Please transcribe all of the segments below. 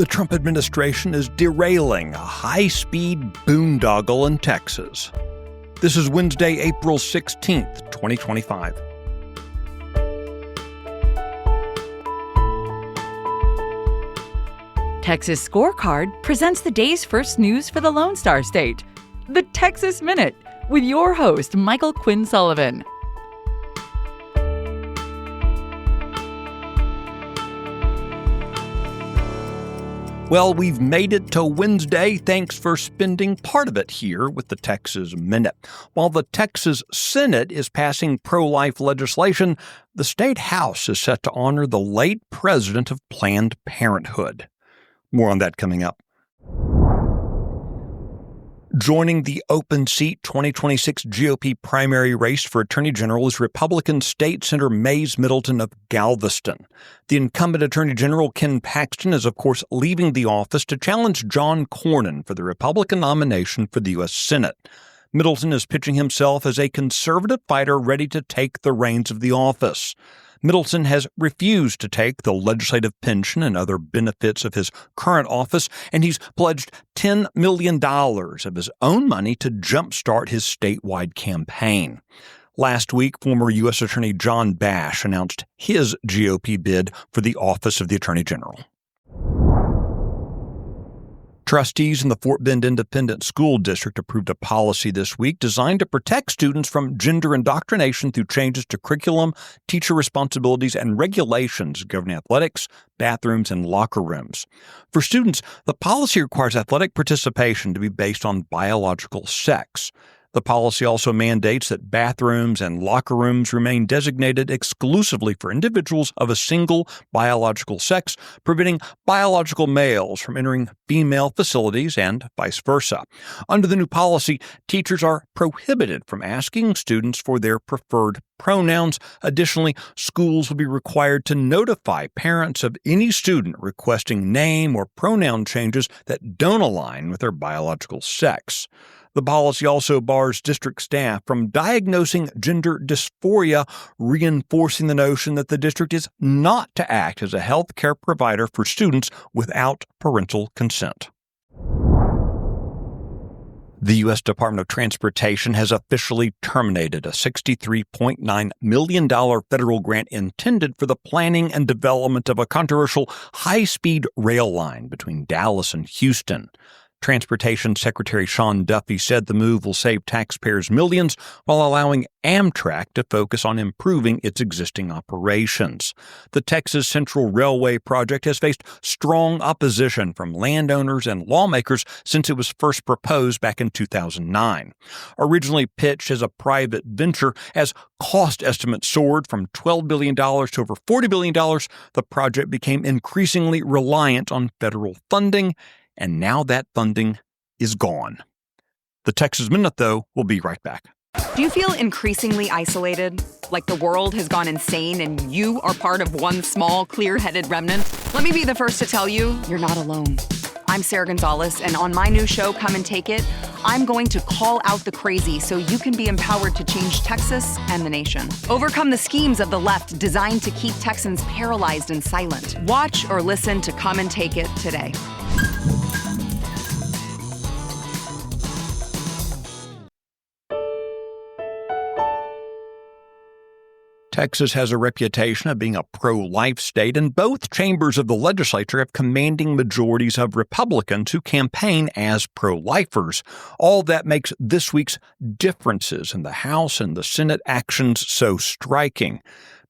The Trump administration is derailing a high-speed boondoggle in Texas. This is Wednesday, April 16th, 2025. Texas Scorecard presents the day's first news for the Lone Star State, the Texas Minute, with your host, Michael Quinn Sullivan. Well, we've made it to Wednesday. Thanks for spending part of it here with the Texas Minute. While the Texas Senate is passing pro-life legislation, the state House is set to honor the late president of Planned Parenthood. More on that coming up. Joining the open seat 2026 GOP primary race for Attorney General is Republican State Senator Mays Middleton of Galveston. The incumbent Attorney General Ken Paxton is, of course, leaving the office to challenge John Cornyn for the Republican nomination for the U.S. Senate. Middleton is pitching himself as a conservative fighter ready to take the reins of the office. Middleton has refused to take the legislative pension and other benefits of his current office, and he's pledged $10 million of his own money to jumpstart his statewide campaign. Last week, former U.S. Attorney John Bash announced his GOP bid for the office of the Attorney General. Trustees in the Fort Bend Independent School District approved a policy this week designed to protect students from gender indoctrination through changes to curriculum, teacher responsibilities, and regulations governing athletics, bathrooms, and locker rooms. For students, the policy requires athletic participation to be based on biological sex. The policy also mandates that bathrooms and locker rooms remain designated exclusively for individuals of a single biological sex, preventing biological males from entering female facilities and vice versa. Under the new policy, teachers are prohibited from asking students for their preferred pronouns. Additionally, schools will be required to notify parents of any student requesting name or pronoun changes that don't align with their biological sex. The policy also bars district staff from diagnosing gender dysphoria, reinforcing the notion that the district is not to act as a health care provider for students without parental consent. The U.S. Department of Transportation has officially terminated a $63.9 million federal grant intended for the planning and development of a controversial high-speed rail line between Dallas and Houston. Transportation Secretary Sean Duffy said the move will save taxpayers millions while allowing Amtrak to focus on improving its existing operations. The Texas Central Railway project has faced strong opposition from landowners and lawmakers since it was first proposed back in 2009. Originally pitched as a private venture, as cost estimates soared from $12 billion to over $40 billion, the project became increasingly reliant on federal funding, and now that funding is gone. The Texas Minute, though, will be right back. Do you feel increasingly isolated? Like the world has gone insane and you are part of one small, clear-headed remnant? Let me be the first to tell you, you're not alone. I'm Sarah Gonzalez, and on my new show, Come and Take It, I'm going to call out the crazy so you can be empowered to change Texas and the nation. Overcome the schemes of the left designed to keep Texans paralyzed and silent. Watch or listen to Come and Take It today. Texas has a reputation of being a pro-life state, and both chambers of the legislature have commanding majorities of Republicans who campaign as pro-lifers. All that makes this week's differences in the House and the Senate actions so striking.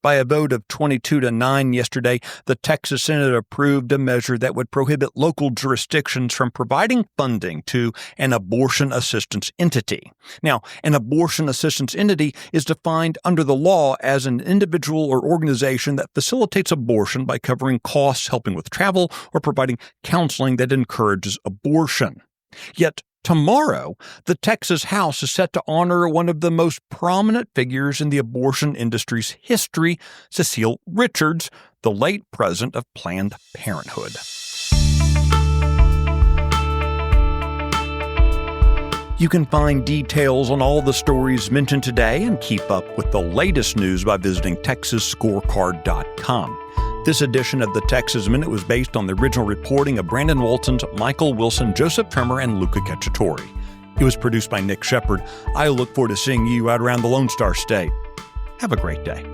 By a vote of 22-9 yesterday, the Texas Senate approved a measure that would prohibit local jurisdictions from providing funding to an abortion assistance entity. Now, an abortion assistance entity is defined under the law as an individual or organization that facilitates abortion by covering costs, helping with travel, or providing counseling that encourages abortion. Yet, tomorrow, the Texas House is set to honor one of the most prominent figures in the abortion industry's history, Cecile Richards, the late president of Planned Parenthood. You can find details on all the stories mentioned today and keep up with the latest news by visiting TexasScorecard.com. This edition of the Texas Minute was based on the original reporting of Brandon Waltons, Michael Wilson, Joseph Trimmer, and Luca Cacciatore. It was produced by Nick Shepard. I look forward to seeing you out around the Lone Star State. Have a great day.